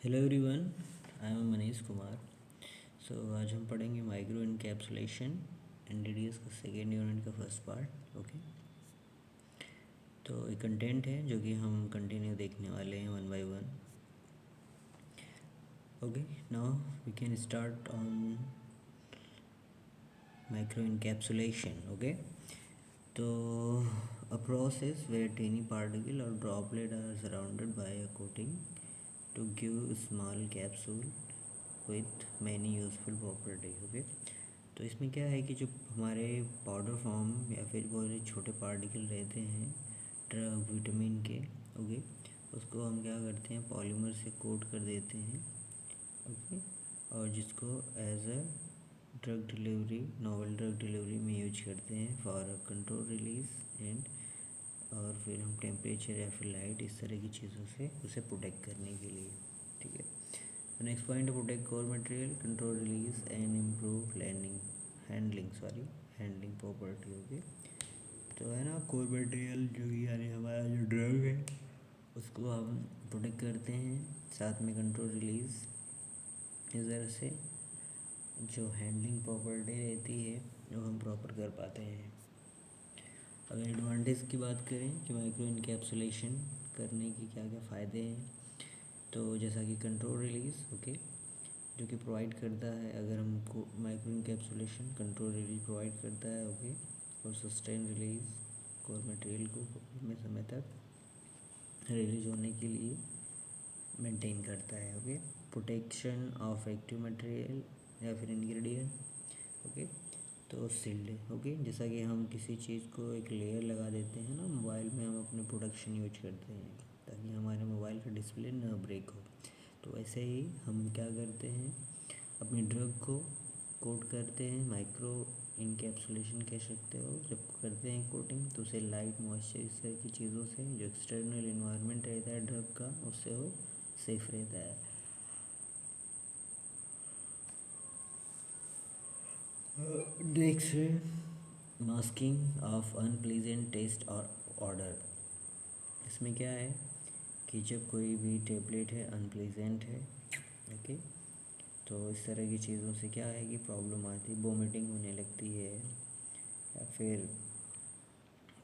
Hello everyone, I am Manish Kumar. आज हम पढ़ेंगे माइक्रो इनकैप्सुलेशन एनडीडीएस का सेकेंड यूनिट का फर्स्ट पार्ट। ओके, तो एक कंटेंट है जो कि हम कंटिन्यू देखने वाले हैं one by one. Okay, now we can start on micro encapsulation. Okay, तो a process where tiny particle or droplet are surrounded by a coating to give small capsule with many useful property। Okay, तो इसमें क्या है कि जो हमारे powder form या फिर बहुत छोटे पार्टिकल रहते हैं ड्रग विटामिन के, ओके, उसको हम क्या करते हैं पॉलीमर से कोट कर देते हैं। ओके, और जिसको as a drug delivery, novel drug delivery में यूज करते हैं फॉर कंट्रोल रिलीज एंड, और फिर हम टेम्परेचर या फिर लाइट इस तरह की चीज़ों से उसे प्रोटेक्ट करने के लिए। ठीक है, नेक्स्ट पॉइंट है protect core material, control release and improve handling property. Okay, तो है ना कोर मटेरियल जो यानी हमारा जो ड्रग है उसको हम प्रोटेक्ट करते हैं, साथ में कंट्रोल रिलीज इस तरह से जो हैंडलिंग प्रॉपर्टी रहती है वो हम प्रॉपर कर पाते हैं। अगर एडवांटेज की बात करें कि माइक्रो इनकैप्सुलेशन करने की क्या क्या फ़ायदे हैं, तो जैसा कि कंट्रोल रिलीज, ओके, जो कि प्रोवाइड करता है, अगर हमको micro encapsulation control release provide करता है। ओके, और सस्टेन रिलीज कोर मटेरियल को लंबे समय तक रिलीज होने के लिए मेंटेन करता है। Okay, protection of active material या फिर इंग्रेडिएंट। ओके, तो सील्ड है। ओके, जैसा कि हम किसी चीज़ को एक लेयर लगा देते हैं ना, मोबाइल में हम अपने प्रोटेक्शन यूज करते हैं ताकि हमारे मोबाइल का डिस्प्ले ना ब्रेक हो, तो वैसे ही हम क्या करते हैं अपनी ड्रग को कोट करते हैं, माइक्रो इनकैप्सुलेशन कह सकते हो। जब करते हैं कोटिंग तो उसे लाइट, मॉइस्चर इस तरह की चीज़ों से जो एक्सटर्नल इन्वायरमेंट रहता है ड्रग का उससे वो सेफ रहता है। नेक्स्ट है मास्किंग ऑफ अनप्लीजेंट टेस्ट और ऑर्डर। इसमें क्या है कि जब कोई भी टेबलेट है अनप्लीजेंट है, ओके, तो इस तरह की चीज़ों से क्या है कि प्रॉब्लम आती है, वोमिटिंग होने लगती है या फिर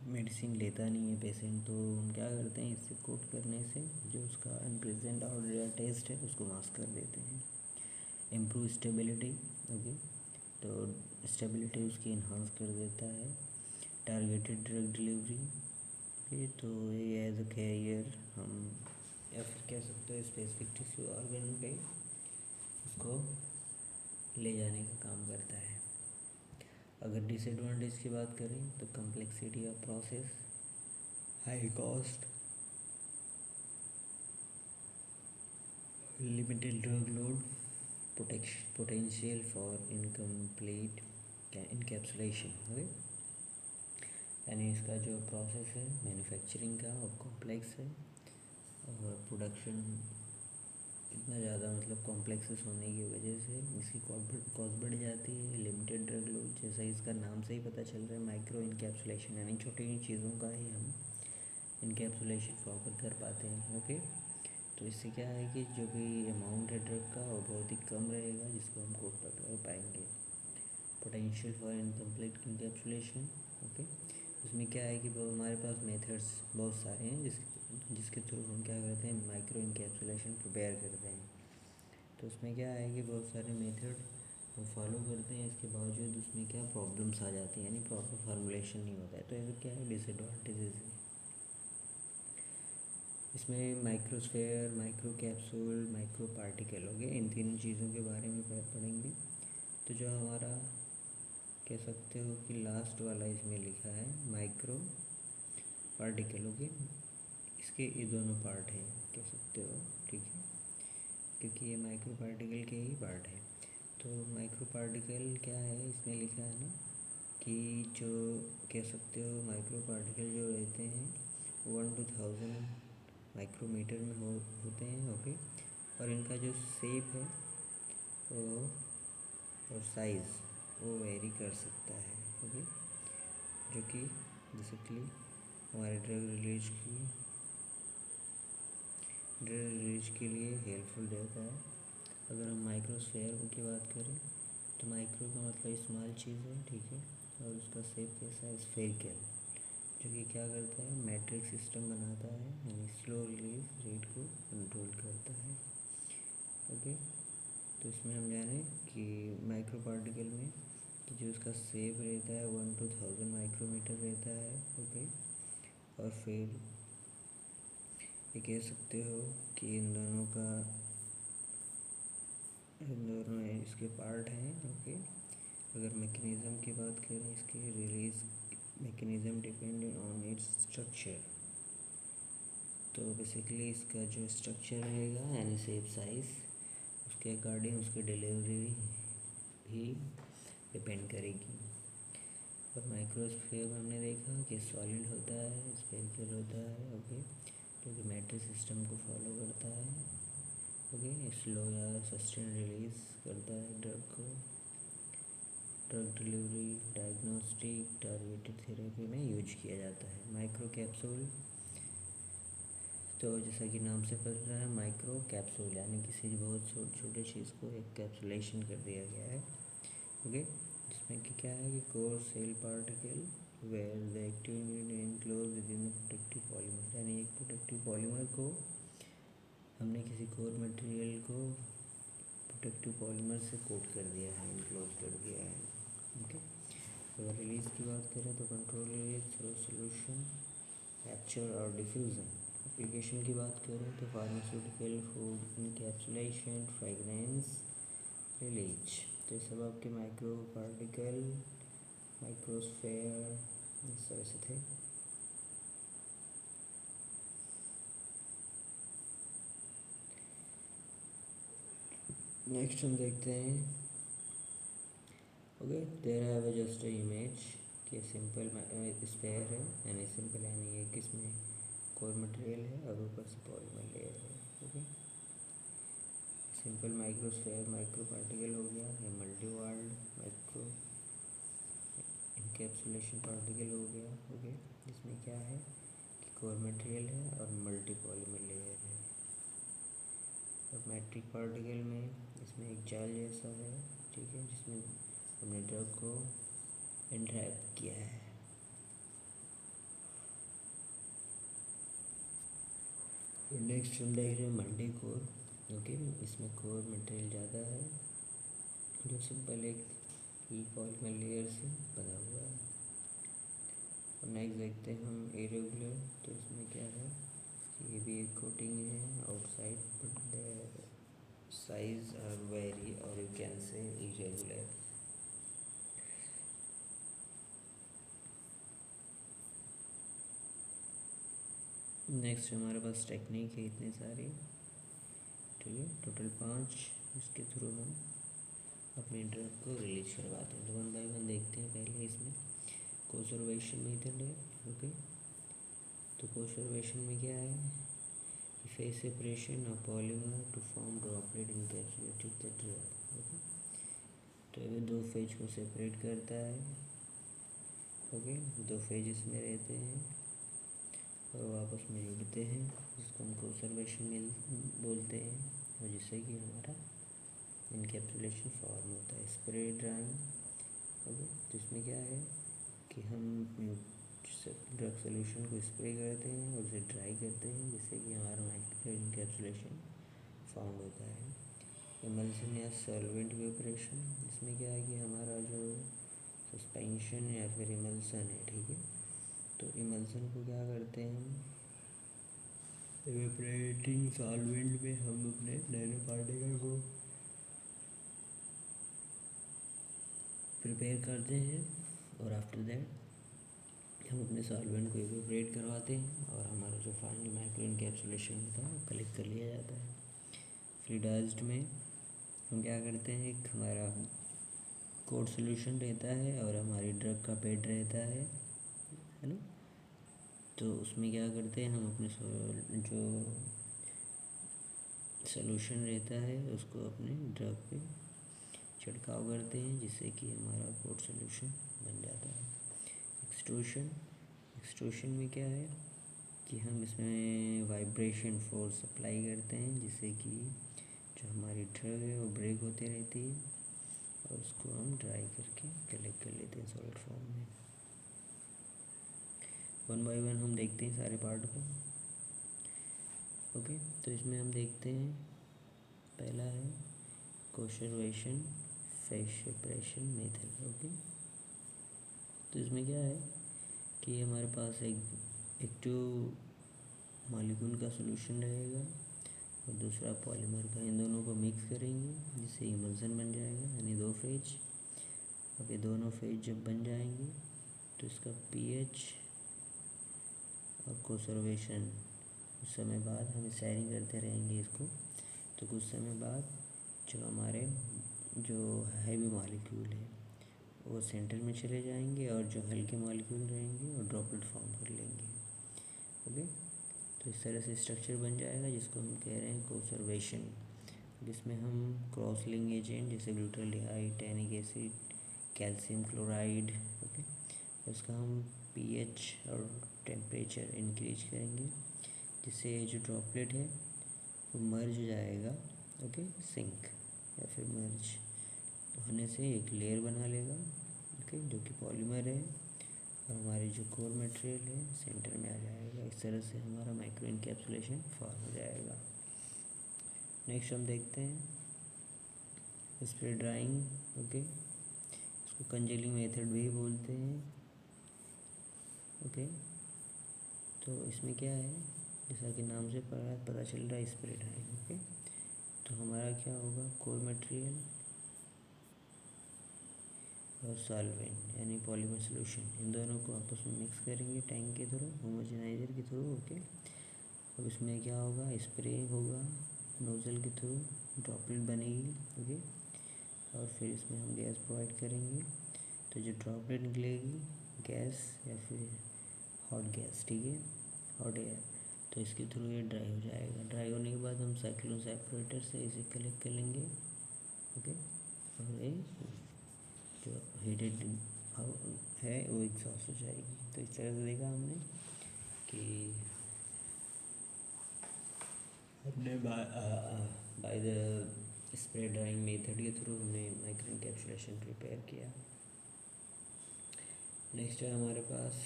मेडिसिन लेता नहीं है पेशेंट, तो हम क्या करते हैं इससे कोट करने से जो उसका अनप्लीजेंट ऑर्डर या टेस्ट है उसको मास्क कर देते हैं। इम्प्रूव स्टेबिलिटी, ओके, तो स्टेबिलिटी उसकी इन्हांस कर देता है। टारगेटेड ड्रग डिलीवरी, ओके, तो ये एज अ कैरियर हम या फिर कह सकते हो स्पेसिफिक टिश्यू ऑर्गन पे उसको ले जाने का काम करता है। अगर डिसएडवांटेज की बात करें तो complexity of process, high cost, limited drug load, potential for incomplete encapsulation. Okay, यानी इसका जो प्रोसेस है मैन्युफैक्चरिंग का वो कॉम्प्लेक्स है और प्रोडक्शन इतना ज़्यादा मतलब कॉम्प्लेक्सेस होने की वजह से इसकी कॉस्ट बढ़ जाती है। लिमिटेड ड्रग लोड, जैसा इसका नाम से ही पता चल रहा है माइक्रो इनकैप्सुलेशन, यानी छोटी चीज़ों का ही हम इनकैप्सुलेशन प्रॉपर कर पाते हैं। ओके, तो इससे क्या है कि जो भी अमाउंट है ड्रग का वो बहुत ही कम रहेगा जिसको हम कोट कर पाएंगे। Potential for incomplete encapsulation, okay, इसमें क्या है कि वो हमारे पास मेथड्स बहुत सारे हैं जिसके थ्रू हम क्या करते हैं माइक्रो इनकैप्सुलेशन प्रिपेयर करते हैं। तो उसमें क्या है कि बहुत सारे मेथड हम फॉलो करते हैं, इसके बावजूद उसमें क्या प्रॉब्लम्स आ जाती हैं, यानी प्रॉपर फार्मूलेशन नहीं होता है, तो ऐसा क्या है डिसएडवांटेजेस है। इसमें माइक्रोस्फेयर, माइक्रो कैप्सूल, माइक्रो पार्टिकल, हो गए, इन तीनों चीज़ों के बारे में पढ़ेंगे। तो जो हमारा कह सकते हो कि लास्ट वाला इसमें लिखा है माइक्रो पार्टिकल, ओके, इसके ये दोनों पार्ट हैं कह सकते हो, ठीक है, क्योंकि ये माइक्रो पार्टिकल के ही पार्ट है। तो माइक्रो पार्टिकल क्या है इसमें लिखा है ना कि जो कह सकते हो माइक्रो पार्टिकल जो रहते हैं 1 to 1000 माइक्रोमीटर में होते हैं। ओके, और इनका जो शेप है वो और साइज़ वो वेरी कर सकता है। ओके, जो कि बेसिकली हमारे ड्रग रिलीज की ड्रग रिलीज के लिए हेल्पफुल रहता है। अगर हम माइक्रोस्फेयर की बात करें तो माइक्रो का मतलब स्मॉल चीज़ है, ठीक है, और उसका शेप कैसा है, स्फेरिकल, जो कि क्या करता है, मैट्रिक सिस्टम बनाता है, यानी स्लो रिलीज रेट को कंट्रोल करता है। ओके, तो इसमें हम जाने कि माइक्रो पार्टिकल में कि जो उसका शेप रहता है 1 to 1000 माइक्रोमीटर रहता है। ओके, और फिर ये कह सकते हो कि इन दोनों इसके पार्ट हैं। ओके, अगर मैकेनिज़्म की बात करें, इसके release mechanism depend on its structure. तो बेसिकली इसका जो स्ट्रक्चर रहेगा यानी शेप साइज़, उसके अकॉर्डिंग उसकी डिलीवरी भी डिपेंड करेगी। और माइक्रोस्फीयर में हमने देखा कि सॉलिड होता है, स्फेरिकल होता है। ओके, जो कि मैट्रिक सिस्टम को फॉलो करता है। ओके, स्लो या सस्टेन रिलीज करता है ड्रग को। Drug delivery, diagnostic, targeted therapy में यूज किया जाता है। माइक्रो कैप्सूल, तो जैसा कि नाम से पता रहा है, माइक्रो कैप्सूल यानी किसी बहुत छोटे चीज़ को एक कैप्सुलेशन कर दिया गया है। ओके, जिसमें कि क्या है कि core shell particle were the active ingredient enclose within the protective polymer, यानी एक प्रोटेक्टिव पॉलीमर को हमने किसी कोर मटेरियल को प्रोटेक्टिव पॉलीमर से कोट कर दिया है, एनक्लोज कर दिया है। ओके, अगर रिलीज़ की बात करें तो control release through solution, capture और डिफ्यूज़न। एप्लीकेशन की बात करें तो pharmaceutical, food, encapsulation, fragrance, release. तो ये सब आपके माइक्रो पार्टिकल, माइक्रोस्फेयर, इस तरह से थे। नेक्स्ट हम देखते हैं। Okay, there have just a image कि सिंपल स्फेयर है, यानी सिंपल यानी एक इसमें कोर मटेरियल है और ऊपर से पॉलीमर लेयर है। ओके, सिंपल माइक्रोस्फेयर माइक्रो पार्टिकल हो गया, या multi walled micro encapsulation particle हो गया। ओके, जिसमें क्या है कि कोर मटेरियल है और मल्टी पॉलीमर लेयर है। और मैट्रिक पार्टिकल में इसमें एक जाल जैसा है, ठीक है, जिसमें हमने ड्रग को एंट्रैप किया है। और नेक्स्ट हम देख रहे हैं मल्टी कोर। ओके, इसमें कोर मटेरियल ज़्यादा है, जो सिंपल एक पॉलीमर लेयर से बना हुआ है। और नेक्स्ट देखते हैं हम इरेगुलर। तो इसमें क्या है कि ये भी एक कोटिंग है outside, but the size are very और you can say irregular. Next हमारे पास टेक्निक है इतने सारे, ठीक है, टोटल 5, इसके थ्रू हम अपनी ड्रग को रिलीज करवाते हैं। तो 1 by 1 देखते हैं। पहले इसमें कोसर्वेशन मेथड है। ओके, तो कोसर्वेशन में क्या है कि phase separation of polymer to form droplet encapsulated the drug. Okay, तो ये 2 फेज को सेपरेट करता है। ओके, 2 फेज इसमें रहते हैं और वो आपस में जुड़ते हैं, जिसको हम कोसर्वेशन बोलते हैं, और जिससे कि हमारा इनकैप्सुलेशन फॉर्म होता है। Spray drawing. ओके, तो इसमें क्या है कि हम ड्रग सोल्यूशन को स्प्रे करते हैं और उसे ड्राई करते हैं, जिससे कि हमारा माइक्रो इनकैप्सुलेशन फाउंड होता है। इमल्सन या सॉल्वेंट वेपरेशन, इसमें क्या है कि हमारा जो सस्पेंशन या फिर इमल्सन है, ठीक है, तो इमल्सन को क्या करते हैं हम, इवेपरेटिंग सॉल्वेंट में हम अपने नैनो पार्टिकल को प्रिपेयर करते हैं, और आफ्टर दैट हम अपने सॉल्वेंट को इवेपरेट करवाते हैं, और हमारा जो फाइनल माइक्रो इनकैप्सुलेशन होता है वो कलेक्ट कर लिया जाता है। फ्लूइडाइज्ड में हम क्या करते हैं, एक हमारा कोड सोल्यूशन रहता है और हमारी ड्रग का पेड रहता है ना। तो उसमें क्या करते हैं, हम अपने जो सोल्यूशन रहता है उसको अपने ड्रग पे छिड़काव करते हैं, जिससे कि हमारा कोड सोल्यूशन बन जाता है। एक्सट्रूशन, एक्सट्रूशन में क्या है कि हम इसमें वाइब्रेशन फोर्स अप्लाई करते हैं, जिससे कि जो हमारी ड्रग है वो ब्रेक होती रहती है और उसको हम ड्राई करके कलेक्ट कर लेते हैं सॉलिड फॉर्म में। वन बाय वन हम देखते हैं सारे पार्ट को। ओके, तो इसमें हम देखते हैं पहला है conservation phase separation method. Okay, तो इसमें क्या है कि हमारे पास एक तो मॉलिक्यूल का सॉल्यूशन रहेगा और दूसरा पॉलीमर का। इन दोनों को मिक्स करेंगे जिससे इमल्सन बन जाएगा, यानी 2 फेज। अब ये दोनों फेज जब बन जाएंगे तो इसका पीएच और कंजर्वेशन कुछ समय बाद हम स्टायरिंग करते रहेंगे इसको। तो कुछ समय बाद जो हमारे जो हैवी मॉलिक्यूल है वो सेंटर में चले जाएंगे और जो हल्के मॉलिक्यूल रहेंगे वो ड्रॉपलेट फॉर्म कर लेंगे। ओके, तो इस तरह से स्ट्रक्चर बन जाएगा जिसको हम कह रहे हैं कंजर्वेशन, जिसमें हम क्रॉस लिंक एजेंट जैसे ग्लूटाल्डिहाइड, tannic acid, calcium chloride, okay, उसका हम पीएच और टेम्परेचर इंक्रीज करेंगे जिससे ये जो ड्रॉपलेट है वो मर्ज हो जाएगा। ओके, सिंक या फिर मर्ज होने से एक लेयर बना लेगा। ओके, जो कि पॉलीमर है और हमारी जो कोर मटेरियल है सेंटर में आ जाएगा। इस तरह से हमारा माइक्रो इनकैप्सुलेशन फॉर्म हो जाएगा। नेक्स्ट हम देखते हैं स्प्रे ड्राइंग। ओके, इसको कंजेलिंग मेथड भी बोलते हैं। ओके, तो इसमें क्या है, जैसा कि नाम से पता चल रहा है स्प्रे ड्राइंग। ओके, तो हमारा क्या होगा, कोर मटेरियल और सॉल्वेंट यानी पॉलीमर सॉल्यूशन, इन दोनों को आपस में मिक्स करेंगे टैंक के थ्रू, होमोजेनाइजर के थ्रू। ओके, अब इसमें क्या होगा, स्प्रे होगा नोज़ल के थ्रू, ड्रॉपलेट बनेगी। ओके, और फिर इसमें हम गैस प्रोवाइड करेंगे। तो जो ड्रॉपलेट निकलेगी गैस या फिर हॉट गैस, ठीक है, हॉट एयर, तो इसके थ्रू ये ड्राई हो जाएगा। ड्राई होने के बाद हम साइक्लोन सेपरेटर से इसे कलेक्ट कर लेंगे। ओके, और ये जो हीटेड है वो एग्जॉस्ट हो जाएगी। तो इस तरह से देखा हमने कि हमने by the spray drying method के थ्रू हमने माइक्रो इनकैप्सुलेशन प्रिपेयर किया। नेक्स्ट है हमारे पास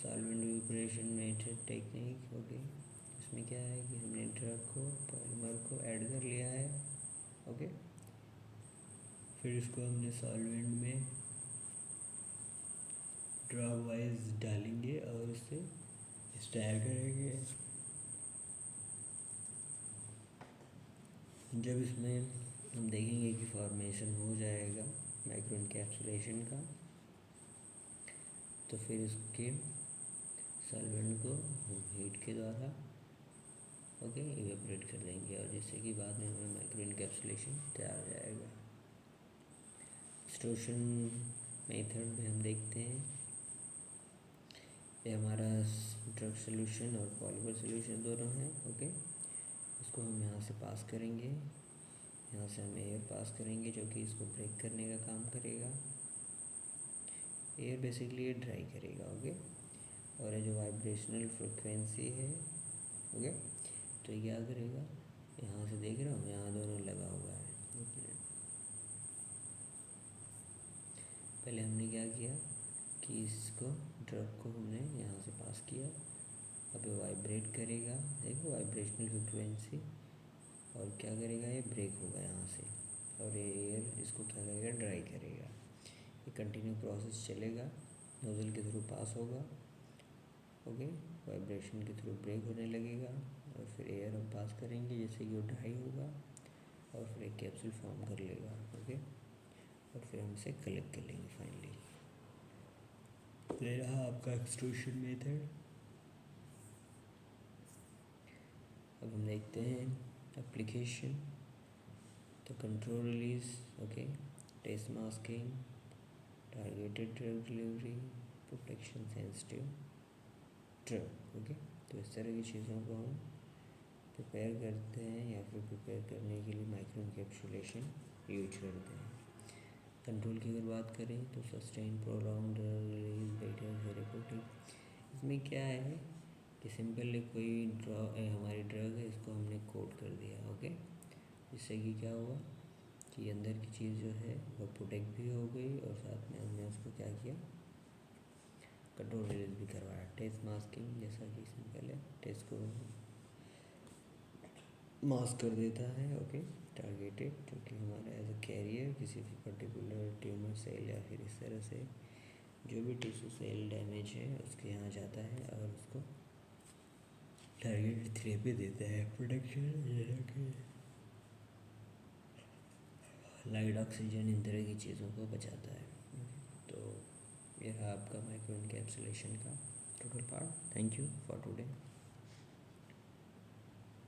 solvent evaporation method technique. Okay, इसमें क्या है कि हमने ड्रग को पॉलीमर को ऐड कर लिया है। ओके, फिर इसको हमने सॉल्वेंट में ड्रॉप वाइज डालेंगे और इससे स्टायर करेंगे। जब इसमें हम देखेंगे कि फॉर्मेशन हो जाएगा माइक्रो इनकैप्सुलेशन का, तो फिर इसके सॉल्वेंट को हम हीट के द्वारा ओके इवेपोरेट कर देंगे और जिससे कि बाद में हमें माइक्रो इनकैप्सुलेशन तैयार हो जाएगा। एक्सट्रूशन मेथड में हम देखते हैं ये हमारा ड्रग सॉल्यूशन और पॉलीमर सॉल्यूशन दोनों हैं। ओके, इसको हम यहाँ से पास करेंगे, यहाँ से हम एयर पास करेंगे जो कि इसको ब्रेक करने का काम करेगा। एयर बेसिकली ये ड्राई करेगा। ओके, और ये जो वाइब्रेशनल फ्रिक्वेंसी है, ओके, तो ये क्या करेगा, यहाँ से देख रहा हूँ यहाँ दोनों लगा हुआ है। पहले हमने क्या किया कि इसको ड्रग को हमने यहाँ से पास किया, अब ये वाइब्रेट करेगा, देखो वाइब्रेशनल फ्रिक्वेंसी, और क्या करेगा, ये ब्रेक होगा यहाँ से और ये एयर इसको क्या करेगा, ड्राई करेगा। ये कंटिन्यू प्रोसेस चलेगा, नोजल के थ्रू पास होगा। ओके, वाइब्रेशन के थ्रू ब्रेक होने लगेगा और फिर एयर हम पास करेंगे जिससे कि वो ड्राई होगा और फिर एक कैप्सूल फॉर्म कर लेगा। ओके, और फिर हम इसे कलेक्ट कर लेंगे फाइनली। ये रहा आपका एक्सट्रूशन मेथड। अब हम देखते हैं एप्लीकेशन। तो control release, okay, taste masking, targeted drug delivery, protection sensitive drug. Okay, तो इस तरह की चीज़ों को हम प्रिपेयर करते हैं या फिर प्रिपेयर करने के लिए माइक्रो इनकैप्सुलेशन यूज करते हैं। कंट्रोल की अगर बात करें तो sustain prolonged release better therapeutic. इसमें क्या है कि सिंपल कोई हमारी ड्रग है, इसको हमने कोट कर दिया, ओके। जिससे कि क्या हुआ कि अंदर की चीज़ जो है वो प्रोटेक्ट भी हो गई और साथ में हमने उसको क्या किया, कंट्रोल रिलीज भी करवाया। टेस्ट मास्किंग, जैसा कि सिंपल है, टेस्ट को मास्क कर देता है, ओके। टारगेटेड, जो कि हमारा एज अ कैरियर किसी भी पर्टिकुलर ट्यूमर सेल या फिर इस तरह से जो भी टिश्यू सेल डैमेज है उसके यहाँ जाता है और उसको टारगेटेड थेरेपी देता है। प्रोटेक्शन जैसा कि लाइट, ऑक्सीजन, इन तरह की चीज़ों को बचाता है। तो यह आपका माइक्रो इनकैप्सुलेशन का total part. Thank you for today.